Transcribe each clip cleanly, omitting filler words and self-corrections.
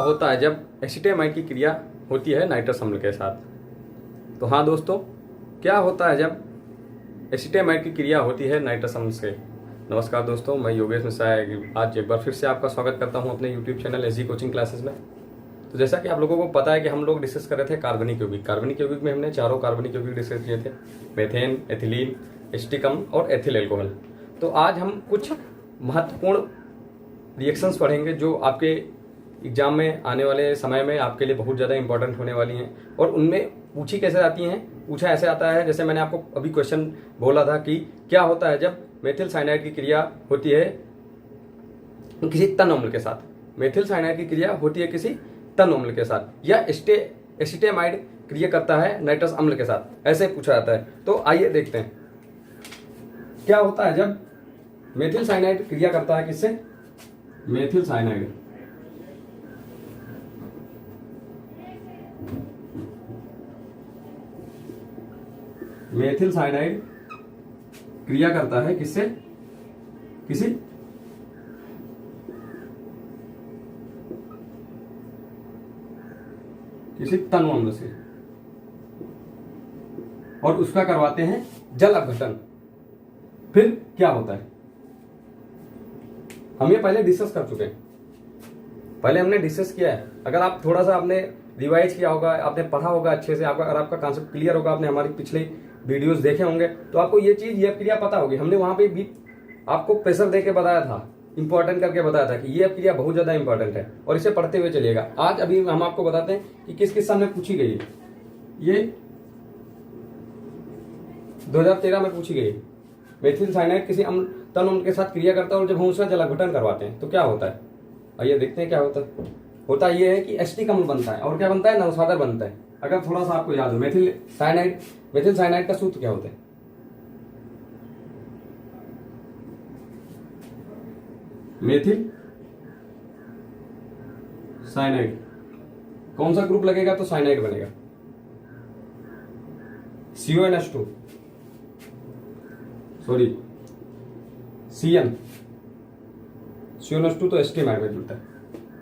होता है जब एसिटामाइड की क्रिया होती है नाइट्रस अम्ल के साथ? तो हाँ दोस्तों, क्या होता है जब एसिटामाइड की क्रिया होती है नाइट्रस अम्ल से? नमस्कार दोस्तों, मैं योगेश मिश्रा आज एक बार फिर से आपका स्वागत करता हूं अपने YouTube channel SG coaching classes में। तो जैसा कि आप लोगों को पता है कि हम लोग डिस्कस कर रहे थे कार्बनिक यौगिक में हमने चारों कार्बनिक यौगिक डिस्कस किए थे, मेथेन, एथिलीन, एसिटिक अम्ल और एथिल अल्कोहल। तो आज हम कुछ महत्वपूर्ण रिएक्शंस पढ़ेंगे जो आपके एग्जाम में आने वाले समय में आपके लिए बहुत ज़्यादा इंपॉर्टेंट होने वाली हैं। और उनमें पूछी कैसे जाती हैं? पूछा ऐसे आता है, जैसे मैंने आपको अभी क्वेश्चन बोला था कि क्या होता है जब मेथिल साइनाइड की क्रिया होती है किसी तन अम्ल के साथ। मेथिल साइनाइड की क्रिया होती है किसी तन अम्ल के साथ, या एसिटामाइड क्रिया करता है नाइट्रस अम्ल के साथ, ऐसे पूछा जाता है। तो आइए देखते हैं क्या होता है जब मेथिल साइनाइड क्रिया करता है किससे? मेथिल साइनाइड क्रिया करता है किससे? किसी तनु अम्ल से, और उसका करवाते हैं जल अपघटन। फिर क्या होता है हम ये पहले डिस्कस कर चुके हैं, पहले हमने डिस्कस किया है। अगर आप थोड़ा सा आपने रिवाइज किया होगा, आपने पढ़ा होगा अच्छे से, अगर आपका कॉन्सेप्ट क्लियर होगा, आपने हमारी पिछले वीडियोस देखे होंगे, तो आपको ये क्रिया पता होगी। हमने वहां पे भी आपको प्रेशर दे के बताया था, इंपॉर्टेंट करके बताया था कि ये क्रिया बहुत ज्यादा इंपॉर्टेंट है और इसे पढ़ते हुए चलिएगा। आज अभी हम आपको बताते हैं कि किस साल में पूछी गई है। ये 2013 में पूछी गई। मेथिल साइनाइड किसी तन अम्ल के साथ क्रिया करता है और जब हम उसका जल अपघटन करवाते हैं तो क्या होता है? आइए देखते हैं क्या होता है। होता यह है कि एसिटिक अम्ल बनता है, और क्या बनता है? नौसादर बनता है। अगर थोड़ा सा आपको याद हो, मेथिल साइनाइड का सूत्र क्या होता है? मेथिल साइनाइड कौन सा ग्रुप लगेगा तो साइनाइड बनेगा? CONH2, सॉरी CONH2 तो एसिटामाइड में जुड़ता है,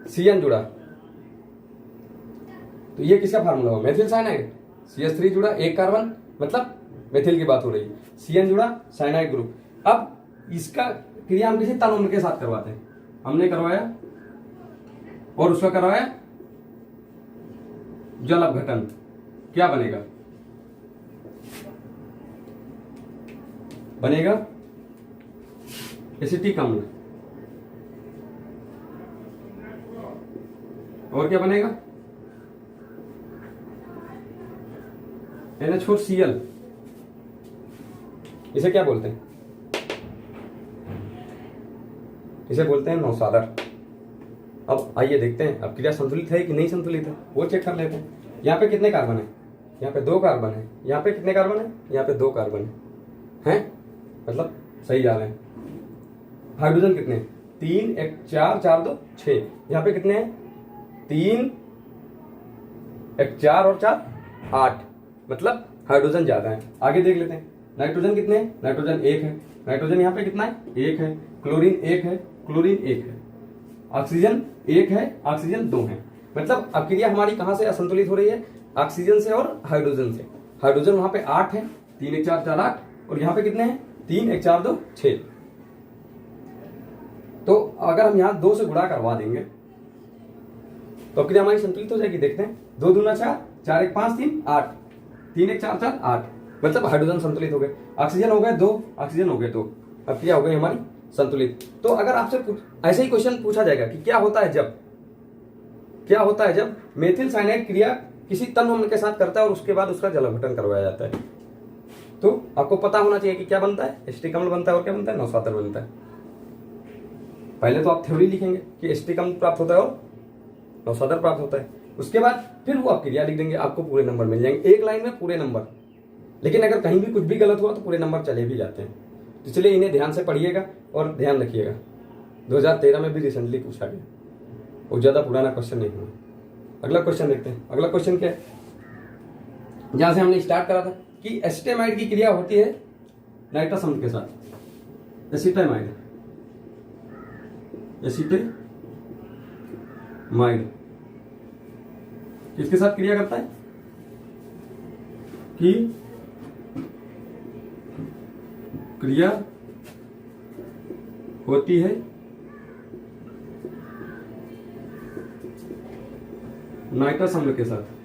CN जुड़ा तो ये किसका फार्मूला होगा? Methyl cyanide. CH3 जुड़ा, एक कार्बन, मतलब मेथिल की बात हो रही है। CN जुड़ा, साइनाइड ग्रुप। अब इसका क्रिया हम किसी तन अम्ल के साथ करवाते हैं। हमने करवाया और उसका करवाया जल अपघटन। क्या बनेगा? बनेगा एसिटिक अम्ल। और क्या बनेगा? NH4Cl। इसे क्या बोलते हैं? इसे बोलते हैं नौसादर। अब आइए देखते हैं अब क्रिया संतुलित है कि नहीं संतुलित है, वो चेक कर लेते हैं। यहाँ पे कितने कार्बन है? यहाँ पे 2 कार्बन है। यहाँ पे कितने कार्बन है? यहाँ पे 2 कार्बन है, मतलब सही जा रहे हैं। हाइड्रोजन कितने? 3, 1, 4, 4, 2, 6। यहाँ पे कितने हैं? 3, 1, 4 और 4, 8, मतलब हाइड्रोजन ज्यादा है। आगे देख लेते हैं। नाइट्रोजन कितने हैं? नाइट्रोजन 1 है। नाइट्रोजन यहाँ पे कितना है? 1 है। क्लोरीन 1 है। क्लोरीन 1 है। ऑक्सीजन 1 है। ऑक्सीजन 2 है। मतलब अब क्रिया हमारी कहां से असंतुलित हो रही है? ऑक्सीजन से और हाइड्रोजन से। हाइड्रोजन वहां पे 8 है, 3, 1, 4, 4, 8, और यहाँ पे कितने हैं? 3, 1, 4, 2, 6। तो अगर हम यहाँ 2 से गुणा करवा देंगे तो क्रिया हमारी संतुलित हो जाएगी। देखते हैं। 2 दूना 4, 4 1 5 3 8, 3 1 4 4 8, मतलब हाइड्रोजन संतुलित हो गए। ऑक्सीजन हो गए 2, ऑक्सीजन हो गए 2। अब क्रिया हो गई हमारी संतुलित। तो अगर आपसे ऐसे ही क्वेश्चन पूछा जाएगा कि क्या होता है जब मेथिल साइनाइड क्रिया किसी तन अम्ल के साथ करता है और उसके बाद उसका जल अपघटन करवाया जाता है, तो आपको पता होना चाहिए कि क्या बनता है? एसिटिक अम्ल बनता है, और क्या बनता है? नौसादर बनता है। पहले तो आप थ्योरी लिखेंगे कि एसिटिक अम्ल प्राप्त होता है और नौसादर प्राप्त होता है। उसके बाद फिर वो आप क्रिया लिख देंगे, आपको पूरे नंबर मिल जाएंगे। एक लाइन में पूरे नंबर। लेकिन अगर कहीं भी कुछ भी गलत हुआ तो पूरे नंबर चले भी जाते हैं। तो इसलिए इन्हें ध्यान से पढ़िएगा और ध्यान रखिएगा। 2013 में भी रिसेंटली पूछा गया, वो ज्यादा पुराना क्वेश्चन नहीं हुआ। अगला क्वेश्चन देखते हैं। अगला क्वेश्चन क्या है? जहां से हमने स्टार्ट करा था कि एसिटामाइड की क्रिया होती है नाइट्रस अम्ल के साथ। एसिटामाइड किसके साथ क्रिया करता है? कि क्रिया होती है नाइट्रस अम्ल के साथ।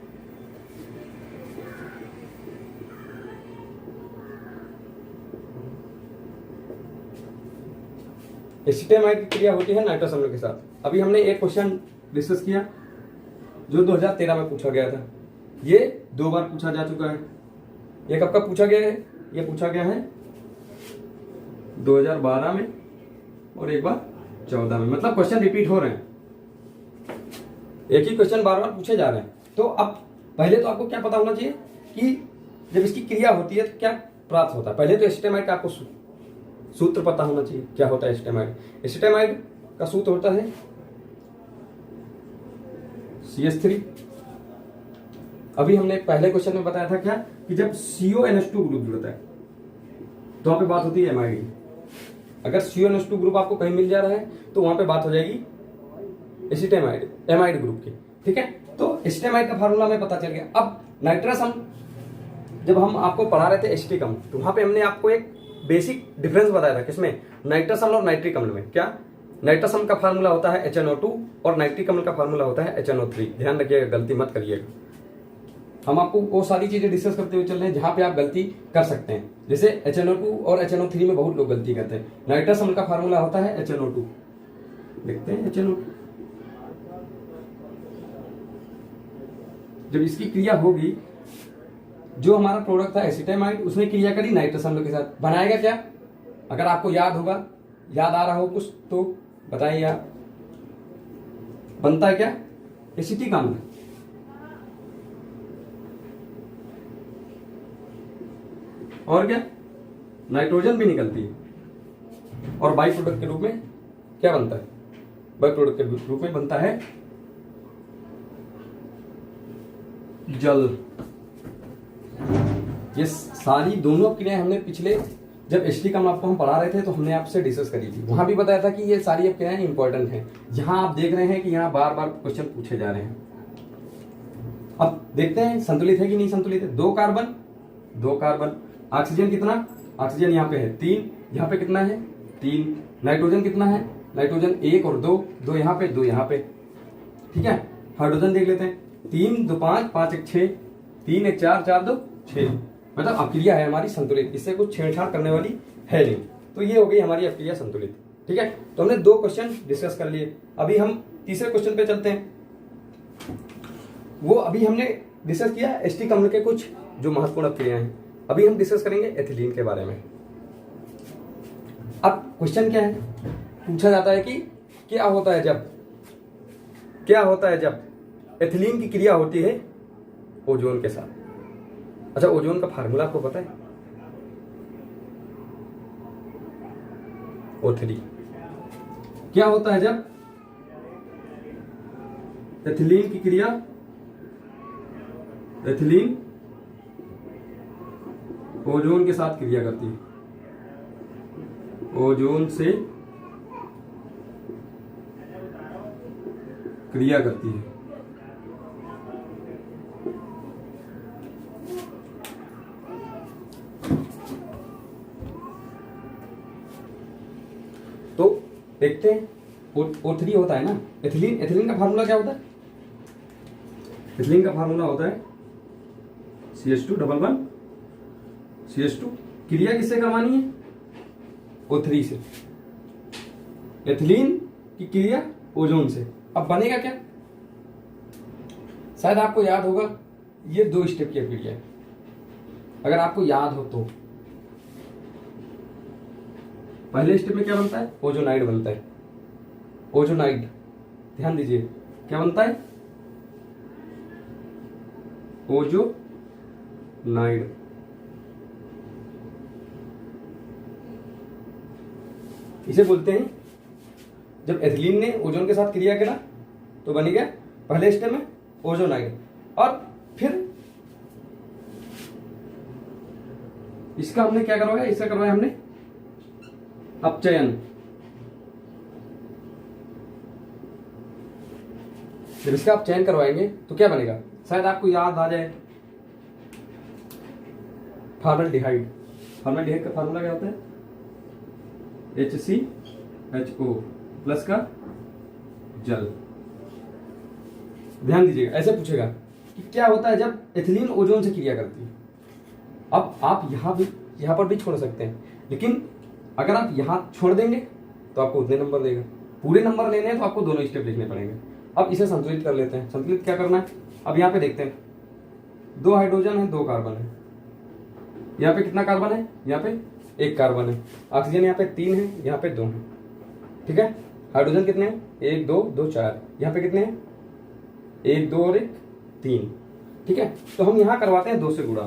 एसिटामाइड की क्रिया होती है नाइट्रस अम्ल के साथ। अभी हमने एक क्वेश्चन डिस्कस किया जो 2013 में पूछा गया था। ये 2 बार पूछा जा चुका है। ये कब कब पूछा गया है? ये पूछा गया है 2012 में और एक बार 14 में। मतलब क्वेश्चन रिपीट हो रहे हैं, एक ही क्वेश्चन बार बार पूछे जा रहे हैं। तो अब पहले तो आपको क्या पता होना चाहिए कि जब इसकी क्रिया होती है तो क्या प्राप्त होता है। पहले तो एसिटामाइड का आपको सूत्र पता होना चाहिए। क्या होता है एसिटामाइड? एसिटामाइड का सूत्र होता है CH3। अभी हमने पहले क्वेश्चन में बताया था क्या कि जब CONH2 ग्रुप जुड़ता है तो वहां पे बात होती है एमाइड की। अगर CONH2 ग्रुप आपको कहीं मिल जा रहा है तो वहां पे बात हो जाएगी एसिटामाइड, एमाइड ग्रुप की। ठीक है, तो एसिटामाइड का फार्मूला हमें पता चल गया। अब नाइट्रस अम्ल जब हम आपको पढ़ा रहे थे एसिटिक अम्ल, तो वहां पे हमने आपको एक बेसिक डिफरेंस बताया था। किसमें? नाइट्रस अम्ल और नाइट्रिक अम्ल में। क्या? नाइट्रस अम्ल का फार्मूला होता है HNO2 और नाइट्रिक अम्ल का फार्मूला होता है HNO3। ध्यान रखिएगा, गलती मत करिएगा। हम आपको वो सारी चीजें डिस्कस करते हुए चल रहे हैं जहां पे आप गलती कर सकते हैं। जैसे HNO2 और HNO3 में बहुत लोग गलती करते हैं। नाइट्रस अम्ल का फार्मूला होता है HNO2। देखते हैं HNO2। जब इसकी क्रिया होगी, जो हमारा प्रोडक्ट था एसिटामाइड, उसने क्रिया करी नाइट्रस अम्ल के साथ। बनाएगा क्या? अगर आपको याद होगा, याद आ रहा हो कुछ तो बताइए आप। बनता है क्या? एसिटिक अम्ल। और क्या? नाइट्रोजन भी निकलती है। और बाई प्रोडक्ट के रूप में क्या बनता है? बाई प्रोडक्ट के रूप में बनता है जल। ये सारी दोनों क्रियाएं हमने पिछले जब एसिटिक अम्ल आपको हम पढ़ा रहे थे तो हमने आपसे डिस्कस करी थी। वहां भी बताया था कि ये सारी क्रियाएं इंपॉर्टेंट हैं। यहां आप देख रहे हैं कि यहां बार बार क्वेश्चन पूछे जा रहे हैं। अब देखते हैं संतुलित है कि नहीं संतुलित है। 2 कार्बन, 2 कार्बन। ऑक्सीजन कितना? ऑक्सीजन यहाँ पे है 3, यहाँ पे कितना है? 3। नाइट्रोजन कितना है? नाइट्रोजन 1 और 2, 2 यहाँ पे, 2 यहाँ पे। ठीक है, हाइड्रोजन देख लेते हैं। 3 2 5, 5 1 6, 3 1 4, 4 2 6। मतलब अक्रिया है हमारी संतुलित, इससे कुछ छेड़छाड़ करने वाली है नहीं। तो ये हो गई हमारी अक्रिया संतुलित। ठीक है, तो हमने 2 क्वेश्चन डिस्कस कर लिए। अभी हम तीसरे क्वेश्चन पे चलते हैं। वो अभी हमने डिस्कस किया एसिटिक अम्ल के कुछ जो महत्वपूर्ण अक्रियाएं हैं। अभी हम डिस्कस करेंगे एथिलीन के बारे में। अब क्वेश्चन क्या है? पूछा जाता है कि क्या होता है जब एथिलीन की क्रिया होती है ओजोन के साथ। अच्छा, ओजोन का फार्मूला आपको पता है? O3। क्या होता है जब एथिलीन की क्रिया, एथिलीन ओजोन के साथ क्रिया करती है, ओजोन से क्रिया करती है। तो देखते हैं O3 होता है ना एथिलीन। एथिलीन का फार्मूला क्या होता है? एथिलीन का फार्मूला होता है CH2 CH2। क्रिया किससे करवानी है? O3 से। एथिलीन की क्रिया ओजोन से। अब बनेगा क्या? शायद आपको याद होगा, ये 2 स्टेप की क्रिया है। अगर आपको याद हो तो पहले स्टेप में क्या बनता है? ओजोनाइड बनता है। ओजोनाइड, ध्यान दीजिए, क्या बनता है? ओजोनाइड। इसे बोलते हैं, जब एथिलीन ने ओजोन के साथ क्रिया करा तो बन गया पहले स्टेप में ओजोनाइड। और फिर इसका हमने क्या करवाया? इसका करवाया हमने अपचयन। जब इसका अपचयन करवाएंगे तो क्या बनेगा? शायद आपको याद आ जाए फॉर्मल्डिहाइड। फॉर्मल्डिहाइड का फार्मूला क्या होता है? HCHO प्लस का जल। ध्यान दीजिएगा, ऐसे पूछेगा कि क्या होता है जब एथिलीन ओजोन से क्रिया करती है। अब आप यहाँ पर भी छोड़ सकते हैं, लेकिन अगर आप यहाँ छोड़ देंगे तो आपको उतने नंबर देगा। पूरे नंबर लेने हैं तो आपको दोनों स्टेप लिखने पड़ेंगे। अब इसे संतुलित कर लेते हैं। संतुलित क्या करना है? अब यहाँ पे देखते हैं, 2 हाइड्रोजन है, 2 कार्बन है। यहाँ पे कितना कार्बन है? यहाँ पे 1 कार्बन है। ऑक्सीजन यहाँ पे 3 है, यहाँ पे 2 है। ठीक है, हाइड्रोजन कितने हैं? 1 2 2 4। यहाँ पे कितने हैं? 1 2 और 1 3। ठीक है, तो हम यहाँ करवाते हैं 2 से गुणा।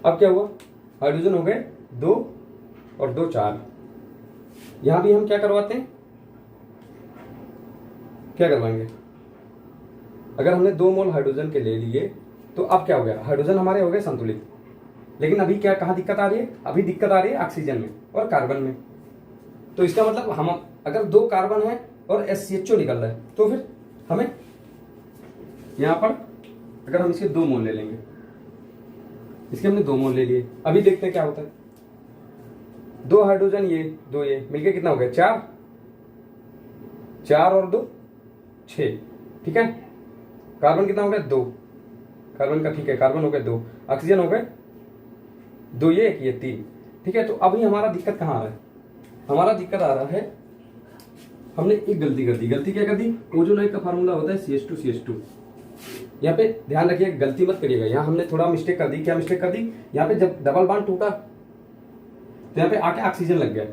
अब क्या हुआ? हाइड्रोजन हो गए 2 और 2 4। यहां भी हम क्या करवाते हैं? क्या करवाएंगे? अगर हमने 2 मोल हाइड्रोजन के ले लिए तो अब क्या हो गया? हाइड्रोजन हमारे हो गए संतुलित। लेकिन अभी क्या, कहां दिक्कत आ रही है? अभी दिक्कत आ रही है ऑक्सीजन में और कार्बन में। तो इसका मतलब हम अगर 2 कार्बन है और SCHO निकल रहा है तो फिर हमें यहां पर अगर हम इसके 2 मोल ले लेंगे, इसके हमने 2 मोल ले लिए। अभी देखते हैं क्या होता है। 2 हाइड्रोजन ये 2 ये मिलके कितना हो गया? 4। 4 और 2 6। ठीक है, कार्बन कितना हो गया? 2 कार्बन का। ठीक है, कार्बन हो गए 2, ऑक्सीजन हो गए 2 ये 1 ये 3। ठीक है, तो अभी हमारा दिक्कत कहाँ आ रहा है? हमारा दिक्कत आ रहा है, हमने एक गलती कर दी। गलती क्या कर दी? ओजोनाइड का फार्मूला होता है CH2CH2। यहाँ पे ध्यान रखिए, गलती मत करिएगा। यहाँ हमने थोड़ा मिस्टेक कर दी। क्या मिस्टेक कर दी? यहाँ पे जब डबल बॉन्ड टूटा तो यहाँ पे आके ऑक्सीजन लग गया।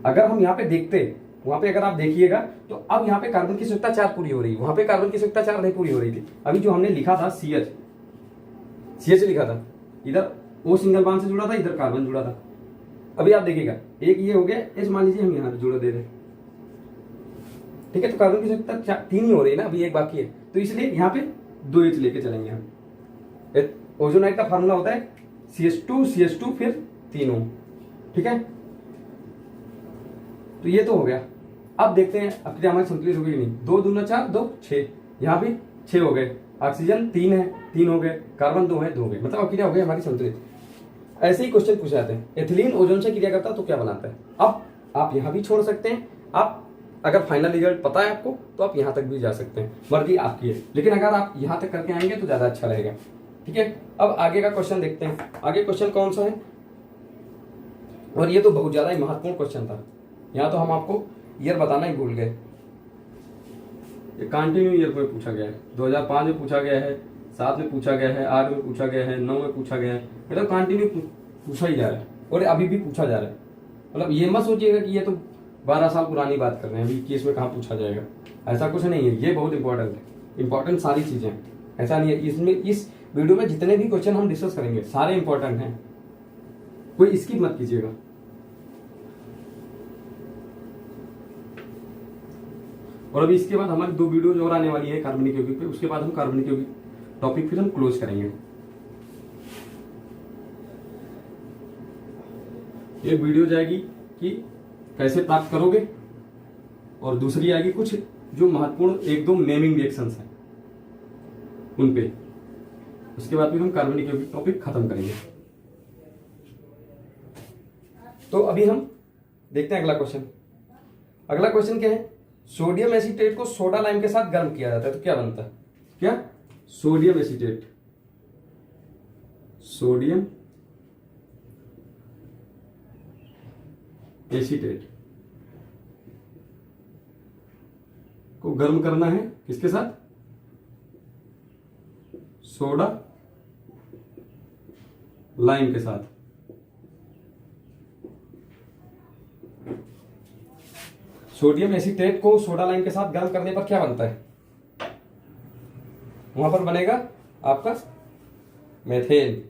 अगर हम यहाँ पे देखते, वहां पे अगर आप देखिएगा तो अब यहाँ पे कार्बन की संख्या 4 पूरी हो रही है, वहां पे कार्बन की संख्या 4 नहीं पूरी हो रही थी। अभी जो हमने लिखा था CH लिखा था, इधर O सिंगल बॉन्ड से जुड़ा था, इधर कार्बन जुड़ा था। अभी आप देखिएगा, एक ये हो गया H, मान लीजिए हम यहाँ जोड़ दे रहे हैं। ठीक है, तो कार्बन की संख्या 3 ही हो रही है ना, अभी एक बाकी है, तो इसलिए यहाँ पे 2H लेके चलेंगे हम। ओजोनाइड का फार्मूला होता है CH2 फिर 3O। ठीक है, तो ये तो हो गया। अब देखते हैं अब क्या हमारी संतुलित हो गई नहीं। 2 दूना 4 2 6, यहाँ भी 6 हो गए। ऑक्सीजन 3 है, 3 हो गए। कार्बन 2 है, 2 हो गए। मतलब अब क्या हो गई हमारी संतुलित। ऐसे ही क्वेश्चन पूछे जाते हैं। एथिलीन ओजोन से क्रिया करता है तो क्या बनाता है? अब आप यहाँ भी छोड़ सकते हैं। आप अगर फाइनल रिजल्ट पता है आपको तो आप यहाँ तक भी जा सकते हैं, मर्जी आपकी है। लेकिन अगर आप यहाँ तक करके आएंगे तो ज्यादा अच्छा रहेगा। ठीक है, अब आगे का क्वेश्चन देखते हैं। आगे क्वेश्चन कौन सा है? और ये तो बहुत ज्यादा ही महत्वपूर्ण क्वेश्चन था। यहाँ तो हम आपको ईयर बताना ही भूल गए। ये कंटिन्यू ईयर में पूछा गया है। 2005 में पूछा गया है, 7 में पूछा गया है, 8 में पूछा गया है, 9 में पूछा गया है। मतलब कंटिन्यू पूछा ही जा रहा है और अभी भी पूछा जा रहा है। मतलब ये मत सोचिएगा कि ये तो 12 साल पुरानी बात कर रहे हैं, अभी 21 में कहाँ पूछा जाएगा। ऐसा कुछ नहीं है, ये बहुत इंपॉर्टेंट है। इंपॉर्टेंट सारी चीजें, ऐसा नहीं है। इसमें इस वीडियो में जितने भी क्वेश्चन हम डिस्कस करेंगे सारे इंपॉर्टेंट हैं, कोई स्किप मत कीजिएगा। और अभी इसके बाद हमारी 2 वीडियोज और आने वाली है कार्बनिक यौगिक पे। उसके बाद हम कार्बनिक यौगिक टॉपिक फिर हम क्लोज करेंगे। एक वीडियो जाएगी कि कैसे प्राप्त करोगे, और दूसरी आएगी कुछ जो महत्वपूर्ण 1-2 नेमिंग रिएक्शंस हैं उन पे। उसके बाद फिर हम कार्बनिक यौगिक टॉपिक खत्म करेंगे। तो अभी हम देखते हैं अगला क्वेश्चन। अगला क्वेश्चन क्या है? सोडियम एसीटेट को सोडा लाइम के साथ गर्म किया जाता है तो क्या बनता है? क्या? सोडियम एसीटेट, सोडियम एसीटेट को गर्म करना है किसके साथ? सोडा लाइम के साथ। सोडियम एसीटेट को सोडा लाइम के साथ गर्म करने पर क्या बनता है? वहां पर बनेगा आपका मेथेन।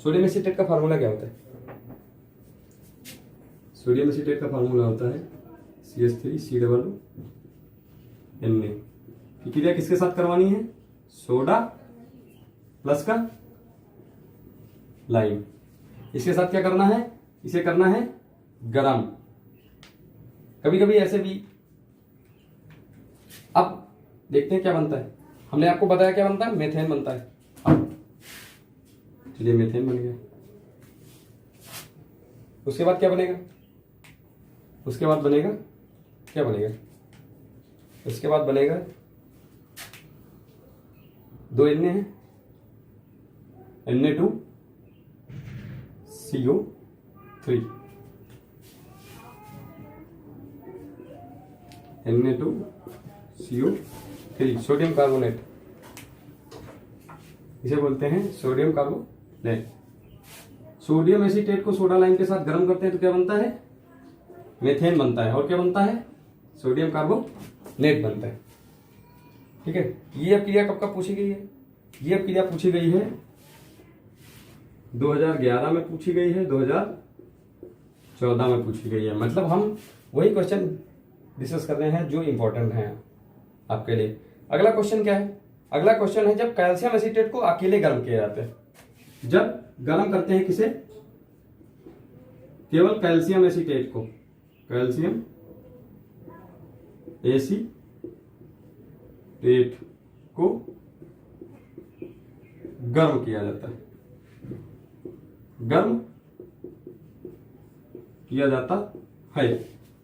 सोडियम एसीटेट का फार्मूला क्या होता है? सोडियम एसीटेट का फार्मूला होता है CH3COO Na की क्रिया किसके साथ करवानी है? सोडा प्लस का लाइम। इसके साथ क्या करना है? इसे करना है गरम। कभी कभी ऐसे भी अब देखते हैं क्या बनता है। हमने आपको बताया क्या बनता है, मेथेन बनता है। अब चलिए मेथेन बन गया। उसके बाद क्या बनेगा, उसके बाद बनेगा क्या बनेगा, उसके बाद बनेगा 2 Na है, Na2CO3, Na2CO3 सोडियम कार्बोनेट, इसे बोलते हैं सोडियम कार्बोनेट। सोडियम एसीटेट को सोडा लाइम के साथ गर्म करते हैं तो क्या बनता है, मेथेन बनता है। और क्या बनता है, सोडियम कार्बोनेट बनता है। ठीक है, ये अब क्रिया कब कब पूछी गई है, ये अब क्रिया पूछी गई है 2011 में पूछी गई है, 2014 में पूछी गई है। मतलब हम वही क्वेश्चन डिस्कस कर रहे हैं जो इंपॉर्टेंट हैं आपके लिए। अगला क्वेश्चन क्या है, अगला क्वेश्चन है जब कैल्शियम एसीटेट को अकेले गर्म किया जाता है, जब गर्म करते हैं किसे, केवल कैल्शियम एसीटेट को, कैल्शियम एसीटेट को गर्म किया जाता है, गर्म किया जाता है।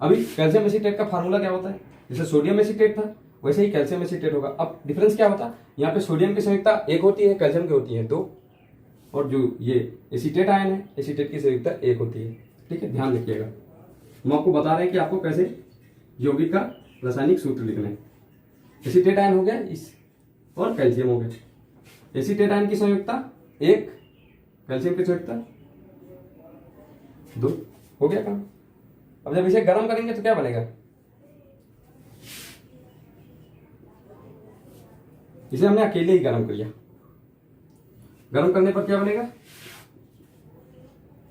अभी कैल्शियम एसीटेट का फार्मूला क्या होता है, जैसे सोडियम एसीटेट था वैसे ही कैल्शियम एसीटेट होगा। अब डिफरेंस क्या होता है, यहाँ पे सोडियम की संयुक्ता 1 होती है, कैल्शियम की होती है 2, और जो ये एसीटेट आयन है, एसीटेट की संयुक्ता 1 होती है। ठीक है, ध्यान रखिएगा। हम आपको बता रहे हैं कि आपको कैसे यौगिक का रासायनिक सूत्र लिखना है। एसीटेट आयन हो गया इस, और कैल्शियम हो गया। एसीटेट आयन की संयुक्ता 1, कैल्शियम की संयुक्ता 2, हो गया काम। अब जब इसे गर्म करेंगे तो क्या बनेगा, इसे हमने अकेले ही गर्म कर लिया। गर्म करने पर क्या बनेगा,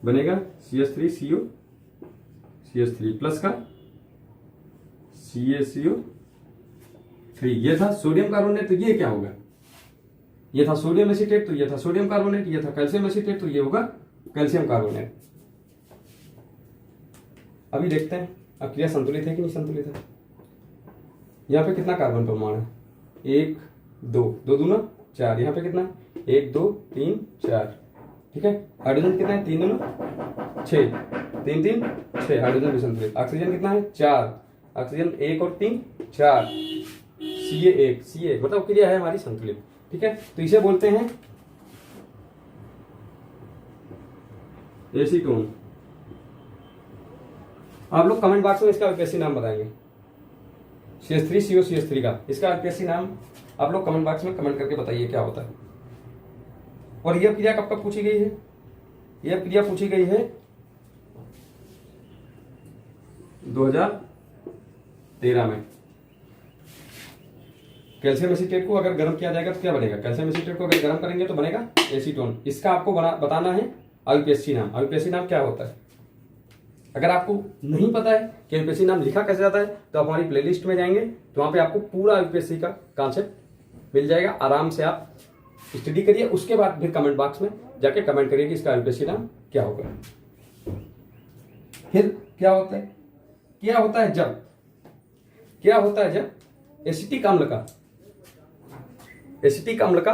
बनेगा CH3CO3 प्लस का CaCO3। ये था सोडियम कार्बोनेट, तो ये क्या होगा, ये था सोडियम एसीटेट, तो ये था सोडियम कार्बोनेट, ये था कैल्शियम एसीटेट, तो ये होगा कैल्शियम कार्बोनेट। अभी देखते हैं अब क्रिया संतुलित है कि नहीं संतुलित है। यहाँ पे कितना कार्बन परमाणु है, 1 2, 2 दूना 4, यहाँ पे कितना है 1 2 3 4। ठीक है, हाइड्रोजन कितना है 3 दूना 6, 3 3 6, हाइड्रोजन भी संतुलित। ऑक्सीजन कितना है 4, ऑक्सीजन 1 और 3 4, Ca1, Ca मतलब क्रिया है हमारी संतुलित। ठीक है, तो इसे बोलते हैं एसीटोन। आप लोग कमेंट बॉक्स में इसका आईपीएससी नाम बताएंगे, CH3CO का इसका आईपीएससी नाम आप लोग कमेंट बॉक्स में कमेंट करके बताइए क्या होता है। और यह क्रिया कब कब पूछी गई है, यह क्रिया पूछी गई है 2013 में। कैल्शियम एसीटेट को अगर गर्म किया जाएगा तो क्या बनेगा, कैल्शियम एसीटेट को अगर गर्म करेंगे तो बनेगा एसीटोन। इसका आपको बताना है आईपीएससी नाम। आईपीएससी नाम क्या होता है, अगर आपको नहीं पता है कि आईपीएससी नाम लिखा कैसे जाता है तो आप हमारी प्लेलिस्ट में जाएंगे तो वहां पे आपको पूरा आईपीएससी का कॉन्सेप्ट मिल जाएगा। आराम से आप स्टडी करिए, उसके बाद फिर कमेंट बॉक्स में जाके कमेंट करिए कि इसका आईपीएससी नाम क्या होगा। फिर क्या होता है, क्या होता है जब, क्या होता है जब एसिटिक अम्ल का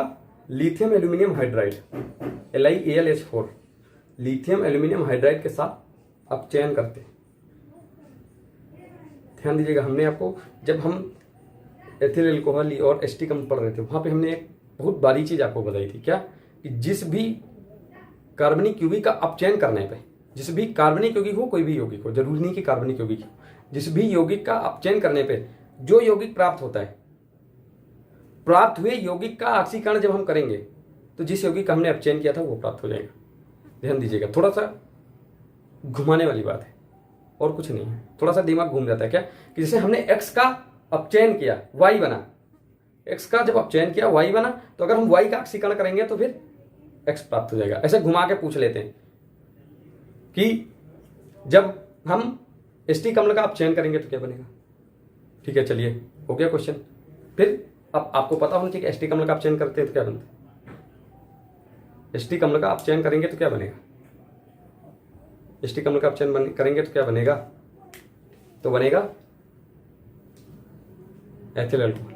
lithium aluminium hydride LiAlH4 lithium aluminium hydride के साथ आप चयन करते हैं। ध्यान दीजिएगा, हमने आपको जब हम एथिल अल्कोहल और एसिटिक अम्ल पढ़ रहे थे वहां पे हमने एक बहुत बड़ी चीज आपको बताई थी, क्या कि जिस भी कार्बनिक यौगिक का अपचयन करने पे, जिस भी कार्बनिक यौगिक हो, कोई भी यौगिक हो, जरूरी नहीं कि कार्बनिक यौगिक हो, जिस भी यौगिक का अपचयन करने पे जो यौगिक प्राप्त होता है, प्राप्त हुए यौगिक का ऑक्सीकरण जब हम करेंगे तो जिस यौगिक का हमने अपचयन किया था वो प्राप्त हो जाएगा। ध्यान दीजिएगा, थोड़ा सा घुमाने वाली बात है और कुछ नहीं है, थोड़ा सा दिमाग घूम जाता है। क्या कि जैसे हमने एक्स का अपचयन किया वाई बना, एक्स का जब अपचयन किया वाई बना, तो अगर हम वाई का ऑक्सीकरण करेंगे तो फिर एक्स प्राप्त हो जाएगा। ऐसे घुमा के पूछ लेते हैं कि जब हम एसिटिक अम्ल का अपचयन करेंगे तो क्या बनेगा। ठीक है, चलिए हो गया क्वेश्चन। फिर अब आपको पता होना चाहिए कि एसिटिक अम्ल का अपचयन करते हैं तो क्या बनता है, एसिटिक अम्ल का अपचयन करेंगे तो क्या बनेगा, एसिटिक अम्ल का अपचयन करेंगे तो क्या बनेगा, तो बनेगा एथिल अल्कोहल।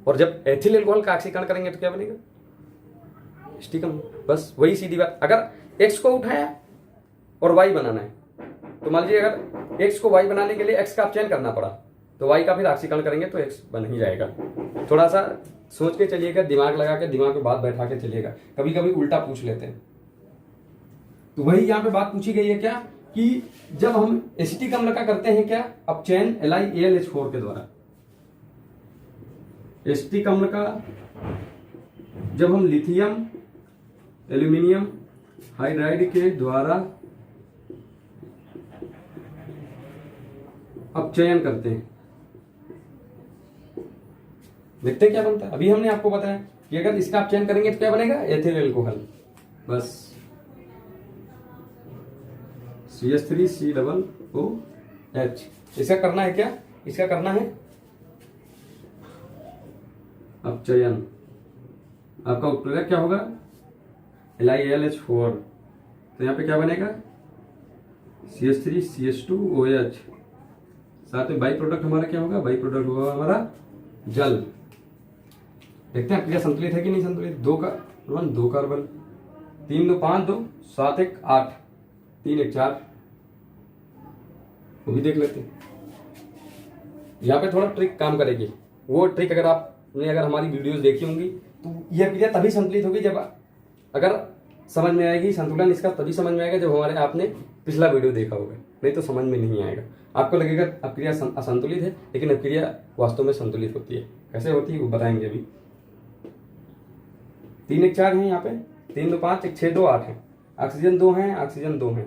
और जब एथिल अल्कोहल का ऑक्सीकरण करेंगे तो क्या बनेगा? एसिटिक अम्ल। बस वही सीधी बात। अगर एक्स को उठाया और वाई बनाना है तो मान लीजिए अगर एक्स को वाई बनाने के लिए एक्स का चयन करना पड़ा तो वाई का फिर ऑक्सीकरण करेंगे तो एक्स बन ही जाएगा। थोड़ा सा सोच के चलिएगा, दिमाग लगा के, दिमाग में बात बैठा के चलिएगा। कभी कभी उल्टा पूछ लेते हैं। तो वही यहाँ पे बात पूछी गई है क्या कि जब हम एसिटिक अम्ल का करते हैं क्या अपचयन LiAlH4 के द्वारा, एसिटिक अम्ल का जब हम लिथियम एल्यूमिनियम हाइड्राइड के द्वारा अपचयन करते हैं, देखते हैं क्या बनता है। अभी हमने आपको बताया कि अगर इसका अपचयन करेंगे तो क्या बनेगा? Ethyl alcohol. बस CH3COOH। इसका करना है क्या? इसका करना है अपचयन। आपका उत्प्रेरक क्या होगा? LiAlH4। तो यहाँ पे क्या बनेगा? CH3CH2OH। साथ में बाई प्रोडक्ट हमारा क्या होगा? बाई प्रोडक्ट होगा हमारा जल। देखते हैं क्रिया संतुलित है कि नहीं संतुलित। 2 कार्बन, 3 2 5 2 7 1 8 3 1 4, वो भी देख लेते हैं। यहाँ पे थोड़ा ट्रिक काम करेगी। वो ट्रिक अगर हमारी वीडियोस देखी होंगी तो यह क्रिया तभी संतुलित होगी जब अगर समझ में आएगी। संतुलन इसका तभी समझ में आएगा जब आपने पिछला वीडियो देखा होगा, नहीं तो समझ में नहीं आएगा। आपको लगेगा अक्रिया असंतुलित है, लेकिन अक्रिया वास्तव में संतुलित होती है। कैसे होती है वो बताएंगे अभी। 3 1 4 है यहाँ पे, 3 2 5 1 6 2 8 है। ऑक्सीजन 2 है, ऑक्सीजन 2 है,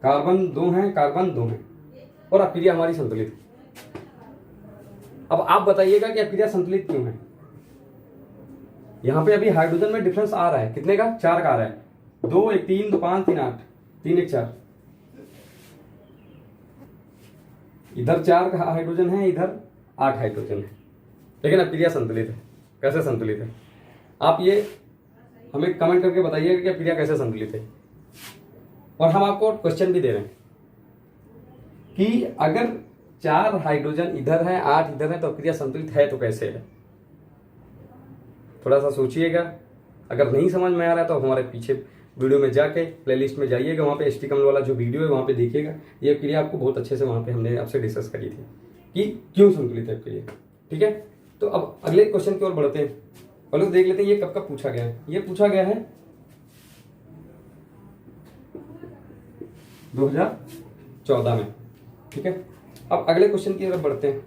कार्बन 2 है, कार्बन 2 है, और अक्रिया हमारी संतुलित है। अब आप बताइएगा कि अक्रिया संतुलित क्यों है। यहाँ पे अभी हाइड्रोजन में डिफरेंस आ रहा है, कितने का? 4 का आ रहा है। 2 1 3 2 5 3 8 3 1 4। इधर 4 हाइड्रोजन है, इधर 8 हाइड्रोजन है, लेकिन अक्रिया संतुलित है। कैसे संतुलित है? आप ये हमें कमेंट करके बताइएगा कि अक्रिया कैसे संतुलित है। और हम आपको क्वेश्चन भी दे रहे हैं कि अगर 4 हाइड्रोजन इधर है, 8 इधर है, तो अक्रिया संतुलित है तो कैसे है? थोड़ा सा सोचिएगा। अगर नहीं समझ में आ रहा है तो हमारे पीछे वीडियो में जाके प्लेलिस्ट में जाइएगा, वहाँ पे एसिटिक अम्ल वाला जो वीडियो है वहाँ पे देखिएगा। ये क्रिया आपको बहुत अच्छे से वहाँ पे हमने आपसे डिस्कस करी थी कि क्यों संतुलित है क्रिया। ठीक है, तो अब अगले क्वेश्चन की ओर बढ़ते हैं। पहले तो देख लेते हैं ये कब कब पूछा गया है। ये पूछा गया है 2014 में। ठीक है, अब अगले क्वेश्चन की तरफ बढ़ते हैं।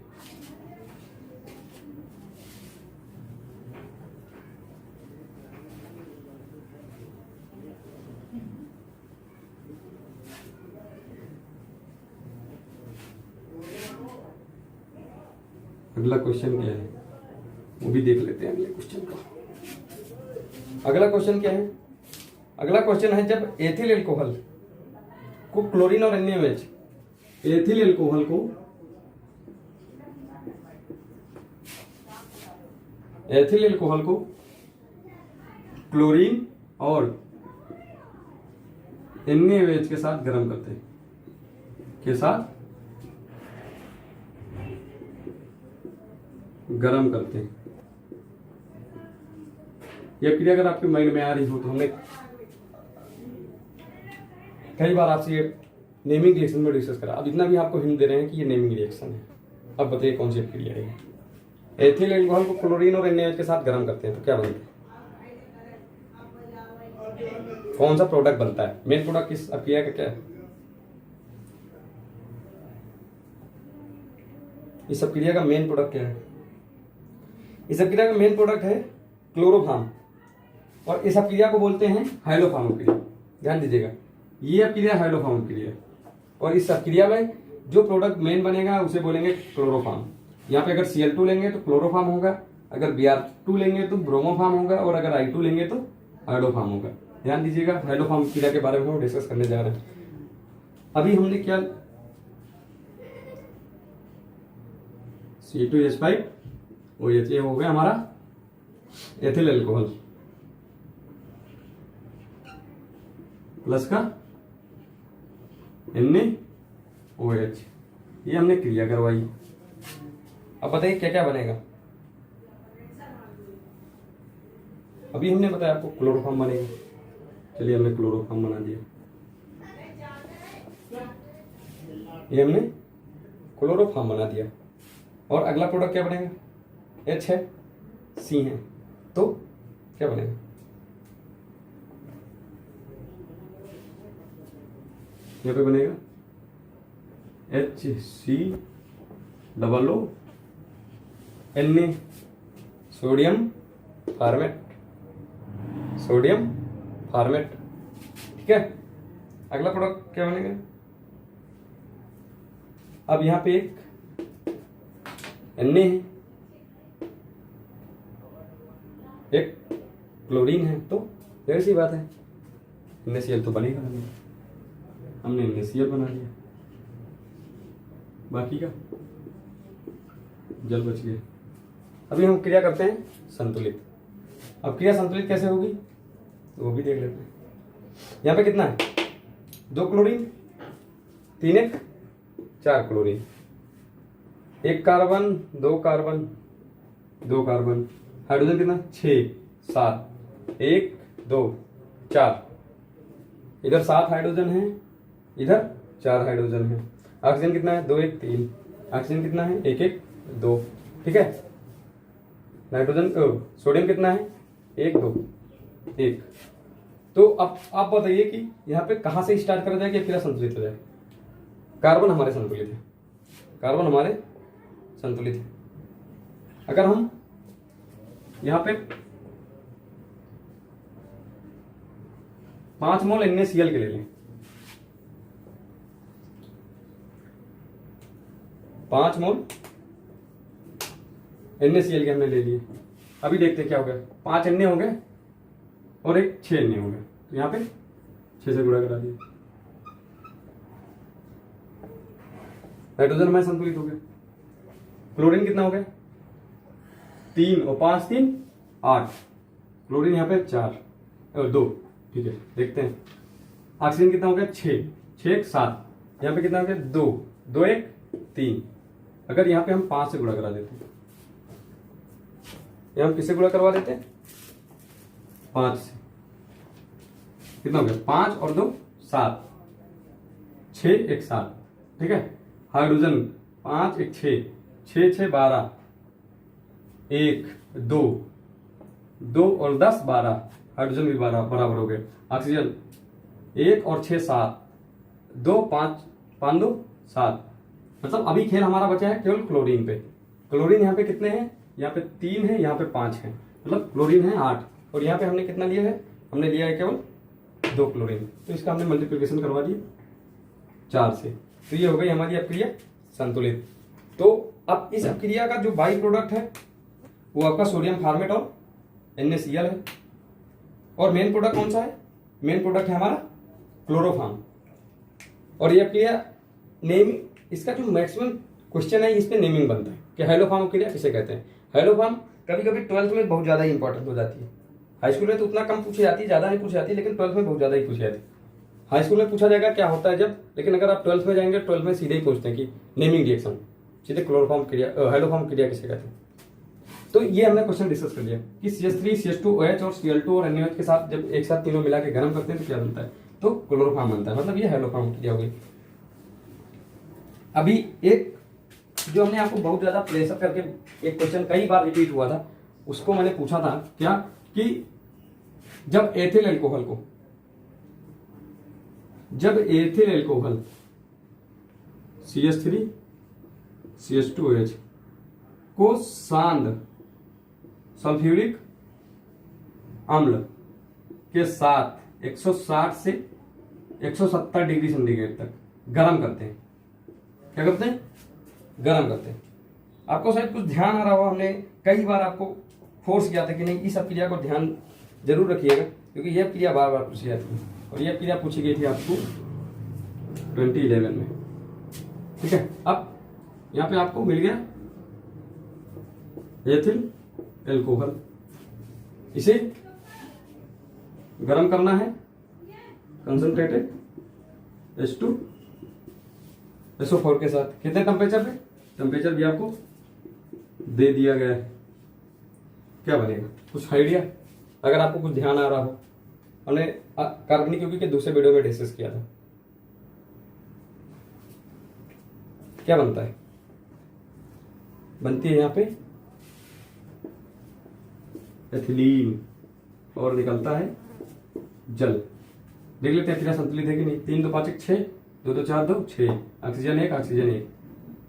अगला क्वेश्चन क्या है वो भी देख लेते हैं अगले क्वेश्चन का। अगला क्वेश्चन क्या है? अगला क्वेश्चन है जब एथिल अल्कोहल को क्लोरीन और NaOH, एथिल अल्कोहल को क्लोरीन और NaOH के साथ गर्म करते हैं, गर्म करते हैं। यह क्रिया अगर आपके माइंड में आ रही हो तो हमने कई बार आपसे ये नेमिंग रिएक्शन में डिस्कस करा। अब इतना भी आपको हिंट दे रहे हैं कि ये नेमिंग रिएक्शन है। अब बताइए कौन सी क्रिया है? एथिल अल्कोहल को क्लोरीन और NaOH के साथ गर्म करते हैं तो क्या बनता है? कौन सा प्रोडक्ट बनता है? मेन प्रोडक्ट किस क्रिया का क्या है? इस सब क्रिया का मेन प्रोडक्ट क्या है? इस सब क्रिया का मेन प्रोडक्ट है क्लोरोफॉर्म, और इस सब क्रिया को बोलते हैं हाइलोफॉर्म क्रिया। ध्यान दीजिएगा, ये क्रिया हाइलोफॉर्म क्रिया है, और इस सब क्रिया में जो प्रोडक्ट मेन बनेगा उसे बोलेंगे क्लोरोफॉर्म। यहाँ पे अगर Cl2 लेंगे तो क्लोरोफॉर्म होगा, अगर Br2 लेंगे तो ब्रोमोफॉर्म होगा, और अगर I2 लेंगे तो हाइलोफॉर्म होगा। ध्यान दीजिएगा, हाइलोफॉर्म क्रिया के बारे में हम डिस्कस करने जा रहे हैं। अभी हमने क्या C2H5OH, ये हो गया हमारा एथिल अल्कोहल प्लस का NaOH, ये हमने क्रिया करवाई। अब बताइए क्या क्या बनेगा। अभी हमने बताया आपको क्लोरोफॉर्म बनेगा। चलिए हमने क्लोरोफॉर्म बना दिया, ये हमने क्लोरोफॉर्म बना दिया। और अगला प्रोडक्ट क्या बनेगा, H है, C है, तो क्या बनेगा, यहाँ पे बनेगा HCOO Na, sodium format, sodium format. ठीक है, अगला प्रोडक्ट क्या बनेगा, अब यहां पे एक Na है, एक क्लोरीन है, तो जाहिर सी बात है NaCl तो बनेगा, हमने NaCl बना दिया, बाकी का जल बच गया। अभी हम क्रिया करते हैं संतुलित। अब क्रिया संतुलित कैसे होगी तो वो भी देख लेते हैं। यहाँ पे कितना है, 2 chlorine, 3 1 4 chlorine, 1 carbon, 2 carbon, 2 carbon, hydrogen कितना 6 7, 1 2 4, इधर 7 हाइड्रोजन है, इधर 4 हाइड्रोजन है। ऑक्सीजन कितना है 2 1 3, ऑक्सीजन कितना है 1 1 2। ठीक है, नाइट्रोजन सोडियम कितना है 1 2 1। तो अब आप बताइए कि यहाँ पे कहाँ से स्टार्ट करा जाए कि क्रिया संतुलित हो जाए। कार्बन हमारे संतुलित है, कार्बन हमारे संतुलित है। अगर हम यहाँ पे 5 मोल NaCl के ले लें, 5 मोल NaCl के हमने ले लिए। अभी देखते हैं क्या हो गया, 5 Na हो गए और एक 6 Na हो गए, तो यहाँ पे 6 से गुणा करा दिया। नाइट्रोजन हमारे संतुलित हो गए। क्लोरीन कितना हो गया 3 और 5 3 8, क्लोरीन यहाँ पे 4 और 2। ठीक है, देखते हैं ऑक्सीजन कितना हो गया 6 6 1 7, यहाँ पे कितना हो गया 2 2 1 3। अगर यहाँ पे हम 5 से गुणा करा देते हैं, यहाँ हम किससे गुणा करवा देते हैं 5 से, कितना हो गया 5 और 2 7, 6 1 7। ठीक है, हाइड्रोजन 5 1 6 6 6 12, 1 2 2 और 10 12, हाइड्रोजन भी 12 बराबर हो गए। ऑक्सीजन 1 और 6 7, 2 5 5 2 7। मतलब अभी खेल हमारा बचा है केवल क्लोरीन पे। क्लोरीन यहाँ पे कितने हैं, यहाँ पे 3 है, यहाँ पे 5 है, मतलब क्लोरीन है 8। और यहाँ पे हमने कितना लिया है, हमने लिया है केवल 2 क्लोरीन, तो इसका हमने मल्टीप्लिकेशन करवा दिया 4 से। तो ये हो गई हमारी अपक्रिया संतुलित। तो अब इस अपक्रिया का जो बाई प्रोडक्ट है वो आपका सोडियम फॉर्मेट और NaCl है। और मेन प्रोडक्ट कौन सा है, मेन प्रोडक्ट है हमारा क्लोरोफॉर्म। और ये अपक्रिया नेम, इसका जो मैक्सिमम क्वेश्चन है इस पे नेमिंग बनता है कि हाइलोफॉर्म क्रिया किसे कहते हैं। हाइलोफॉर्म कभी कभी 12th में बहुत ज्यादा इंपॉर्टेंट हो जाती है, हाई स्कूल में तो उतना कम पूछी जाती है, ज्यादा नहीं पूछी जाती, लेकिन 12th में बहुत ज्यादा ही पूछी जाती है। हाई स्कूल में पूछा जाएगा क्या होता है जब, लेकिन अगर आप 12th में जाएंगे 12th में सीधे ही पूछते हैं कि नेमिंग रिएक्शन, सीधे क्लोरोफॉर्म क्रिया हाइलोफॉर्म क्रिया किसे कहते हैं। तो ये हमने क्वेश्चन डिस्कस कर लिया कि CH3 CH2OH और Cl2 और NaOH के साथ जब एक साथ तीनों मिला के गर्म करते हैं तो क्या बनता है, तो क्लोरोफॉर्म बनता है। मतलब ये हाइलोफॉर्म क्रिया हो गई। अभी एक जो हमने आपको बहुत ज्यादा प्रेशर करके एक क्वेश्चन कई बार रिपीट हुआ था, उसको मैंने पूछा था क्या कि जब एथिल एल्कोहल को, जब एथिल एल्कोहल CH3 CH2OH को सांद्र सल्फ्यूरिक अम्ल के साथ 160 से 170 डिग्री सेंटीग्रेड तक गर्म करते हैं, क्या करते हैं, गर्म करते हैं। आपको शायद कुछ ध्यान आ रहा हो, हमने कई बार आपको फोर्स किया था कि नहीं इस क्रिया को ध्यान जरूर रखिएगा, क्योंकि यह क्रिया बार बार पूछी जाती है और यह क्रिया पूछी गई थी आपको 2011 में। ठीक है, अब यहां पे आपको मिल गया एथिल एल्कोहल, इसे गर्म करना है कंसंट्रेटेड H2SO4 के साथ। कितने टेम्परेचर पे, टेम्परेचर भी आपको दे दिया गया है, क्या बनेगा? कुछ आइडिया अगर आपको कुछ ध्यान आ रहा हो? हमने कार्बनिक यौगिक के दूसरे वीडियो में डिस्कस किया था। क्या बनता है? बनती है यहाँ पे एथिलीन और निकलता है जल। देख लेते हैं क्रिया संतुलित है कि नहीं। 3 2 5 1 6, 2 2 4 2 6, ऑक्सीजन 1 ऑक्सीजन 1,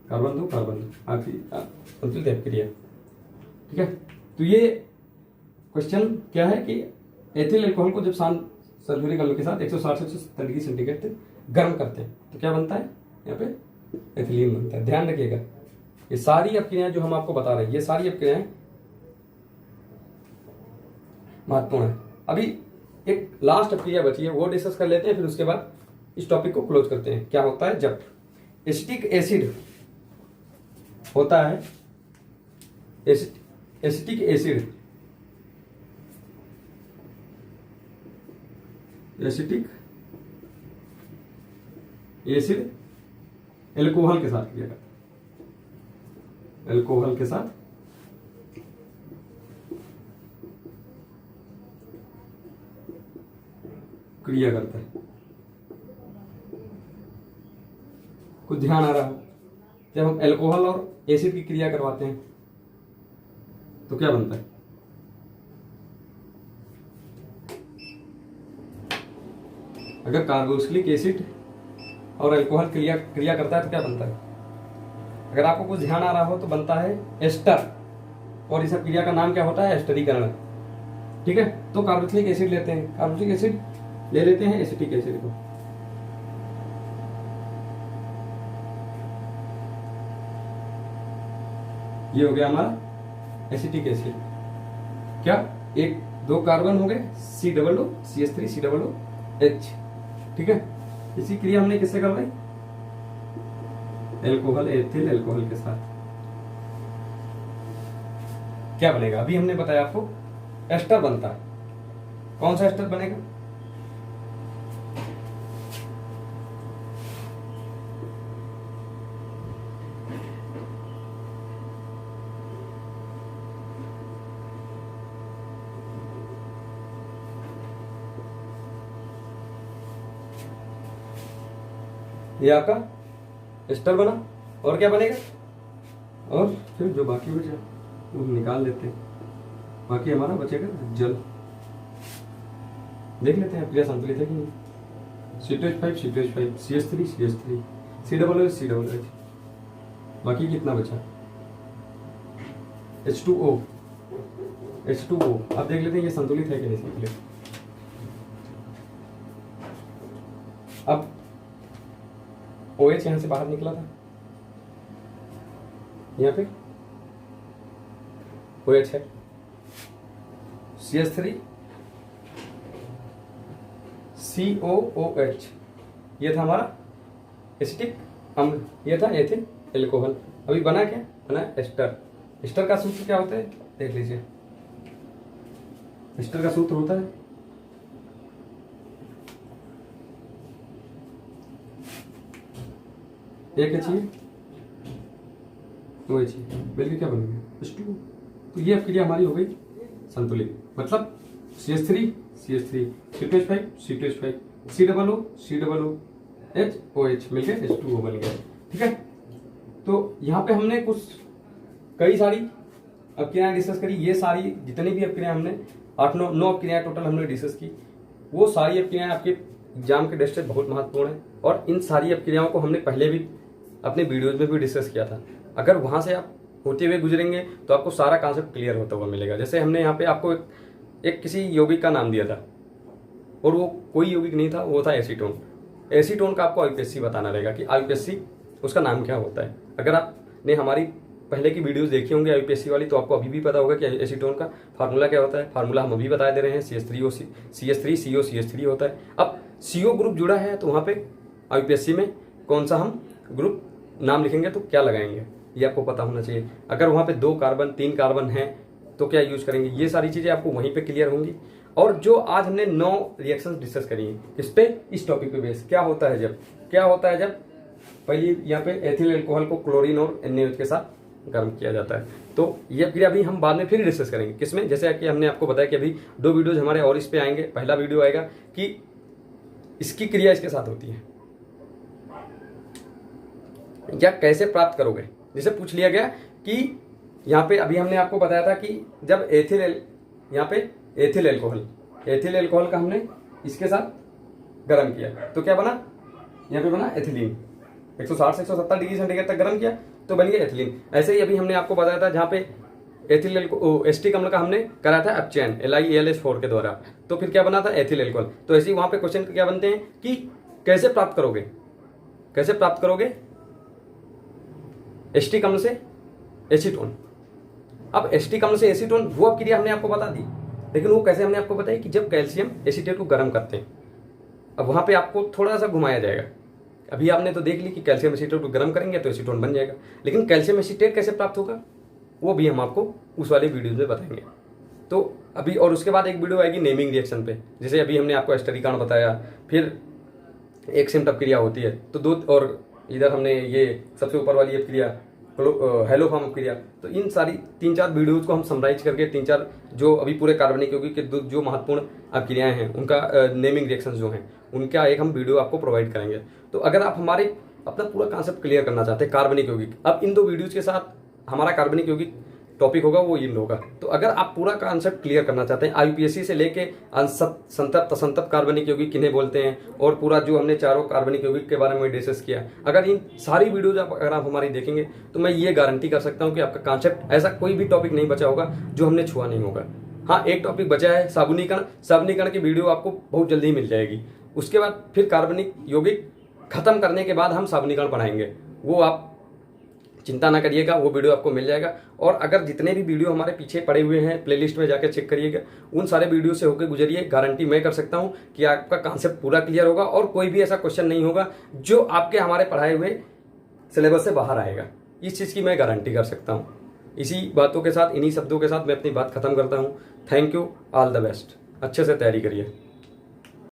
कार्बन 2 कार्बन 2, संतुलित है क्रिया। ठीक है, तो ये क्वेश्चन क्या है कि एथिल अल्कोहल को जब सल्फ्यूरिक अम्ल के साथ 160 से 170 डिग्री सेंटीग्रेड तक गर्म करते हैं तो क्या बनता है? यहाँ पे एथिलीन बनता है। ध्यान रखिएगा, ये सारी अपक्रियाएं जो हम आपको बता रहे हैं, ये सारी अपक्रियाएं महत्वपूर्ण है। अभी एक लास्ट अपक्रिया बची है, वो डिस्कस कर लेते हैं, फिर उसके बाद इस टॉपिक को क्लोज करते हैं। क्या होता है जब एसिटिक एसिड होता है, एसिटिक एसिड एल्कोहल के साथ क्रिया करता है, एल्कोहल के साथ क्रिया करता है। कुछ ध्यान आ रहा हो? जब हम एल्कोहल और एसिड की क्रिया करवाते हैं तो क्या बनता है? अगर कार्बोक्सिलिक एसिड और अल्कोहल क्रिया करता है तो क्या बनता है? अगर आपको कुछ ध्यान आ रहा हो तो बनता है एस्टर, और इस क्रिया का नाम क्या होता है? एस्टरीकरण। ठीक है, तो कार्बोक्सिलिक एसिड लेते हैं, कार्बोक्सिलिक एसिड ले लेते हैं एसिटिक एसिड को, ये हो गया हमारा एसिटिक एसिड। क्या? 1 2 कार्बन हो गए, COO CH3 COOH। ठीक है, इसी क्रिया हमने किससे करवाई? एल्कोहल, एथिल एल्कोहल के साथ। क्या बनेगा? अभी हमने बताया आपको एस्टर बनता है। कौन सा एस्टर बनेगा? ये आपका एस्टर बना, और क्या बनेगा? और फिर जो बाकी बचा वो निकाल लेते हैं, बाकी हमारा बचेगा जल। देख लेते हैं क्रिया संतुलित है कि नहीं। C2H5 C2H5, CH3 CH3, COOH COOH, बाकी कितना बचा? H2O H2O। अब देख लेते हैं ये संतुलित है कि नहीं संतुलित। अब OH यहां से बाहर निकला था, यहाँ पे OH है, CH3 COOH, ये था हमारा एसिटिक अम्ल, ये था एथिल एल्कोहल। अभी बना क्या? बना एस्टर। एस्टर का सूत्र क्या होता है? देख लीजिए, एस्टर का सूत्र होता है एक चाहिए वो चाहिए, बिल्कुल क्या बनेगा? H2। तो ये क्रिया हमारी हो गई संतुलित, मतलब CH3 CH3, C2H5 C2H5, COO COOH OH मिलकर H2O बन गया। ठीक है, तो यहाँ पे हमने कई सारी अपक्रियाएं डिस्कस करी। ये सारी जितनी भी अपक्रियाएं हमने 9 अपक्रियाएं टोटल हमने डिस्कस की, वो सारी अपक्रियाएं आपके एग्जाम के दृष्टि से बहुत महत्वपूर्ण है, और इन सारी अपक्रियाओं को हमने पहले भी अपने वीडियोज में भी डिस्कस किया था। अगर वहां से आप होते हुए गुजरेंगे तो आपको सारा कॉन्सेप्ट क्लियर होता हुआ मिलेगा। जैसे हमने यहाँ पे आपको एक किसी यौगिक का नाम दिया था, और वो कोई यौगिक नहीं था, वो था एसीटोन। एसीटोन का आपको आईपीएससी बताना रहेगा कि आईपीएससी उसका नाम क्या होता है। अगर आपने हमारी पहले की वीडियोस देखी होंगी आईपीएससी वाली, तो आपको अभी भी पता होगा कि एसीटोन का फार्मूला क्या होता है। फार्मूला हम अभी बता दे रहे हैं, CH3CO होता है। अब CO ग्रुप जुड़ा है तो वहाँ पे आईपीएससी में कौन सा हम ग्रुप नाम लिखेंगे तो क्या लगाएंगे, ये आपको पता होना चाहिए। अगर वहाँ पे 2 कार्बन 3 कार्बन है तो क्या यूज करेंगे, ये सारी चीजें आपको वहीं पे क्लियर होंगी। और जो आज हमने 9 रिएक्शंस डिस्कस करी हैं, इस पे इस टॉपिक पे बेस क्या होता है जब पहले यहाँ पे एथिल अल्कोहल को क्लोरीन और NaOH के साथ गर्म किया जाता है। तो ये क्रिया अभी हम बाद में फिर डिस्कस करेंगे किसमें, जैसे कि हमने आपको बताया कि अभी 2 वीडियोज हमारे और इस पे आएंगे। पहला वीडियो आएगा कि इसकी क्रिया इसके साथ होती है या कैसे प्राप्त करोगे। जैसे पूछ लिया गया कि यहाँ पे अभी हमने आपको बताया था कि जब एथिल, यहाँ पे एथिल एल्कोहल का हमने इसके साथ गर्म किया तो क्या बना, यहाँ पे बना एथिलीन। 160 से 170 डिग्री सेंटीग्रेड तक गर्म किया तो बन गया एथिलीन। ऐसे ही अभी हमने आपको बताया था जहाँ पे एथिल एसिटिक अम्ल का हमने करा था अपचयन LiAlH4 के द्वारा, तो फिर क्या बना था एथिल एल्कोहल। तो ऐसे ही वहाँ पे क्वेश्चन क्या बनते हैं कि कैसे प्राप्त करोगे एसिटिक अम्ल से एसीटोन। अब एसिटिक अम्ल से एसीटोन वो अब क्रिया हमने आपको बता दी, लेकिन वो कैसे हमने आपको बताई कि जब कैल्शियम एसीटेट को गर्म करते हैं। अब वहाँ पे आपको थोड़ा सा घुमाया जाएगा। अभी आपने तो देख ली कि कैल्शियम एसीटेट को गर्म करेंगे तो एसीटोन बन जाएगा, लेकिन कैल्शियम एसीटेट कैसे प्राप्त होगा वो भी हम आपको उस वाले वीडियो में बताएंगे। तो अभी और उसके बाद एक वीडियो आएगी नेमिंग रिएक्शन पे, जैसे अभी हमने आपको एस्टरीकरण बताया, फिर एक सिम्टअप क्रिया होती है तो 2, और इधर हमने ये सबसे ऊपर वाली क्रिया हेलोफॉर्म क्रिया। तो इन सारी 3-4 वीडियोज को हम समराइज करके 3-4 जो अभी पूरे कार्बनिक यौगिक के जो महत्वपूर्ण क्रियाएं हैं उनका नेमिंग रिएक्शंस जो हैं उनका एक हम वीडियो आपको प्रोवाइड करेंगे। तो अगर आप हमारे अपना पूरा कॉन्सेप्ट क्लियर करना चाहते हैं कार्बनिक यौगिक, अब इन 2 वीडियोज के साथ हमारा कार्बनिक यौगिक टॉपिक होगा वो इन होगा। तो अगर आप पूरा कॉन्सेप्ट क्लियर करना चाहते हैं IUPAC से लेके संतप्त असंतप्त कार्बनिक यौगिक किन्हें बोलते हैं और पूरा जो हमने चारों कार्बनिक यौगिक के बारे में डिस्कस किया, अगर इन सारी वीडियोज अगर आप हमारी देखेंगे तो मैं ये गारंटी कर सकता हूँ कि आपका कॉन्सेप्ट ऐसा कोई भी टॉपिक नहीं बचा होगा जो हमने छुआ नहीं होगा। हाँ, एक टॉपिक बचा है साबुनीकरण की वीडियो आपको बहुत जल्दी ही मिल जाएगी। उसके बाद फिर कार्बनिक यौगिक खत्म करने के बाद हम साबुनीकरण पढ़ाएंगे, वो आप चिंता ना करिएगा, वो वीडियो आपको मिल जाएगा। और अगर जितने भी वीडियो हमारे पीछे पड़े हुए हैं प्लेलिस्ट में जाकर चेक करिएगा, उन सारे वीडियो से होकर गुजरिए। गारंटी मैं कर सकता हूं कि आपका कॉन्सेप्ट पूरा क्लियर होगा और कोई भी ऐसा क्वेश्चन नहीं होगा जो आपके हमारे पढ़ाए हुए सिलेबस से बाहर आएगा। इस चीज़ की मैं गारंटी कर सकता हूँ। इसी बातों के साथ, इन्हीं शब्दों के साथ मैं अपनी बात खत्म करता हूँ। Thank you, all the best. अच्छे से तैयारी करिए।